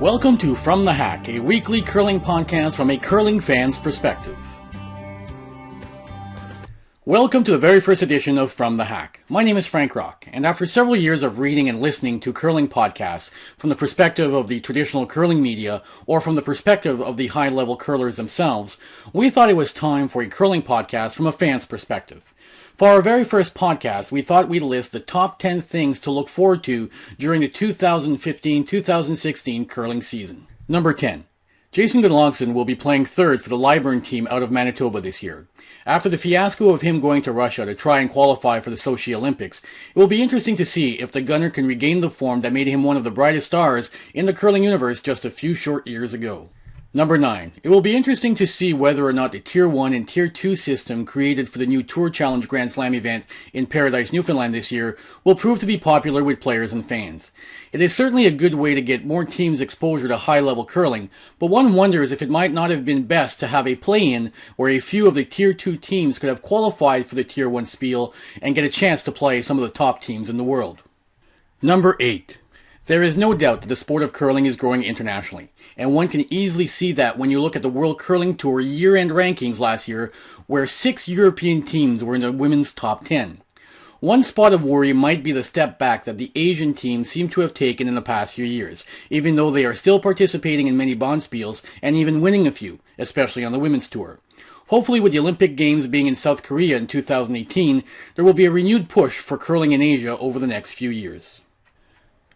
Welcome to From the Hack, a weekly curling podcast from a curling fan's perspective. Welcome to the very first edition of From the Hack. My name is Frank Rock, and after several years of reading and listening to curling podcasts from the perspective of the traditional curling media or from the perspective of the high-level curlers themselves, we thought it was time for a curling podcast from a fan's perspective. For our very first podcast, we thought we'd list the top 10 things to look forward to during the 2015-2016 curling season. Number 10. Jason Gunnlaugson will be playing third for the Lyburn team out of Manitoba this year. After the fiasco of him going to Russia to try and qualify for the Sochi Olympics, it will be interesting to see if the gunner can regain the form that made him one of the brightest stars in the curling universe just a few short years ago. Number 9. It will be interesting to see whether or not the Tier 1 and Tier 2 system created for the new Tour Challenge Grand Slam event in Paradise, Newfoundland this year will prove to be popular with players and fans. It is certainly a good way to get more teams exposure to high-level curling, but one wonders if it might not have been best to have a play-in where a few of the Tier 2 teams could have qualified for the Tier 1 spiel and get a chance to play some of the top teams in the world. Number 8. There is no doubt that the sport of curling is growing internationally, and one can easily see that when you look at the World Curling Tour year-end rankings last year, where 6 European teams were in the women's top 10. One spot of worry might be the step back that the Asian teams seem to have taken in the past few years, even though they are still participating in many bonspiels and even winning a few, especially on the women's tour. Hopefully with the Olympic Games being in South Korea in 2018, there will be a renewed push for curling in Asia over the next few years.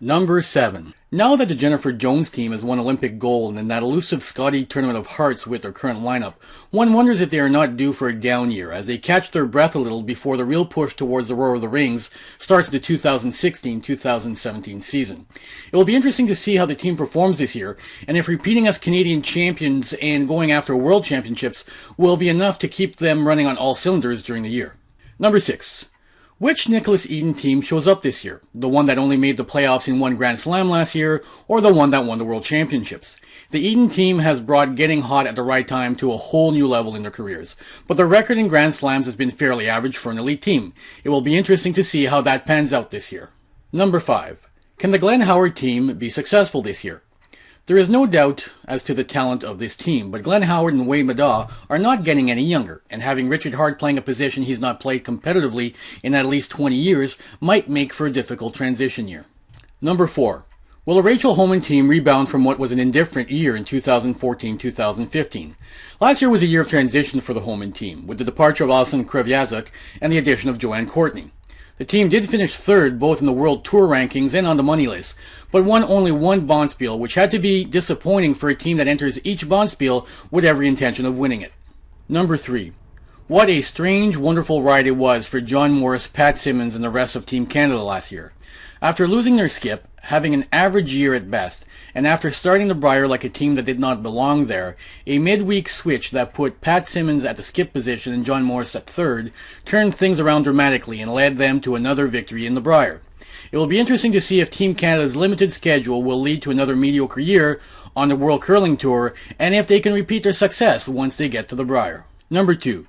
Number 7. Now that the Jennifer Jones team has won Olympic gold in that elusive Scotty Tournament of Hearts with their current lineup, one wonders if they are not due for a down year as they catch their breath a little before the real push towards the Roar of the Rings starts the 2016-2017 season. It will be interesting to see how the team performs this year, and if repeating as Canadian champions and going after world championships will be enough to keep them running on all cylinders during the year. Number 6. Which Nicholas Eden team shows up this year? The one that only made the playoffs in one Grand Slam last year, or the one that won the World Championships? The Eden team has brought getting hot at the right time to a whole new level in their careers, but their record in Grand Slams has been fairly average for an elite team. It will be interesting to see how that pans out this year. Number 5. Can the Glenn Howard team be successful this year? There is no doubt as to the talent of this team, but Glenn Howard and Wade Madaw are not getting any younger, and having Richard Hart playing a position he's not played competitively in at least 20 years might make for a difficult transition year. Number 4. Will the Rachel Homan team rebound from what was an indifferent year in 2014-2015? Last year was a year of transition for the Homan team, with the departure of Alison Kreviazuk and the addition of Joanne Courtney. The team did finish third both in the World Tour rankings and on the money list, but won only one bonspiel, which had to be disappointing for a team that enters each bonspiel with every intention of winning it. Number 3. What a strange, wonderful ride it was for John Morris, Pat Simmons, and the rest of Team Canada last year. After losing their skip, having an average year at best, and after starting the Brier like a team that did not belong there, a midweek switch that put Pat Simmons at the skip position and John Morris at third turned things around dramatically and led them to another victory in the Brier. It will be interesting to see if Team Canada's limited schedule will lead to another mediocre year on the World Curling Tour, and if they can repeat their success once they get to the Brier. Number 2.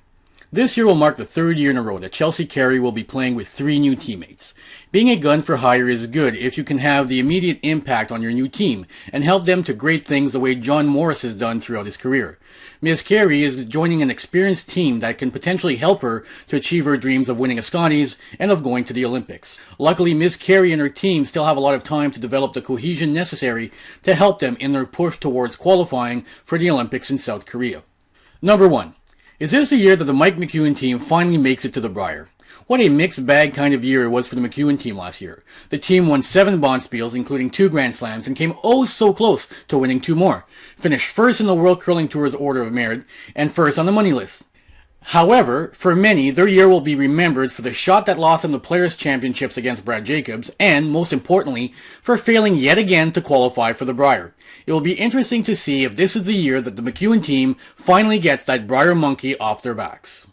This year will mark the third year in a row that Chelsea Carey will be playing with 3 new teammates. Being a gun for hire is good if you can have the immediate impact on your new team and help them to great things the way John Morris has done throughout his career. Ms. Carey is joining an experienced team that can potentially help her to achieve her dreams of winning a Scotties and of going to the Olympics. Luckily, Ms. Carey and her team still have a lot of time to develop the cohesion necessary to help them in their push towards qualifying for the Olympics in South Korea. Number 1. Is this the year that the Mike McEwen team finally makes it to the Brier? What a mixed bag kind of year it was for the McEwen team last year. The team won 7 bonspiels, including 2 Grand Slams, and came oh so close to winning 2 more. Finished first in the World Curling Tour's Order of Merit, and first on the money list. However, for many, their year will be remembered for the shot that lost them the Players' Championships against Brad Jacobs, and, most importantly, for failing yet again to qualify for the Brier. It will be interesting to see if this is the year that the McEwen team finally gets that Brier monkey off their backs.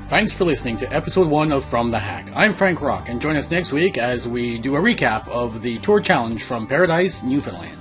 Thanks for listening to episode 1 of From the Hack. I'm Frank Rock, and join us next week as we do a recap of the Tour Challenge from Paradise, Newfoundland.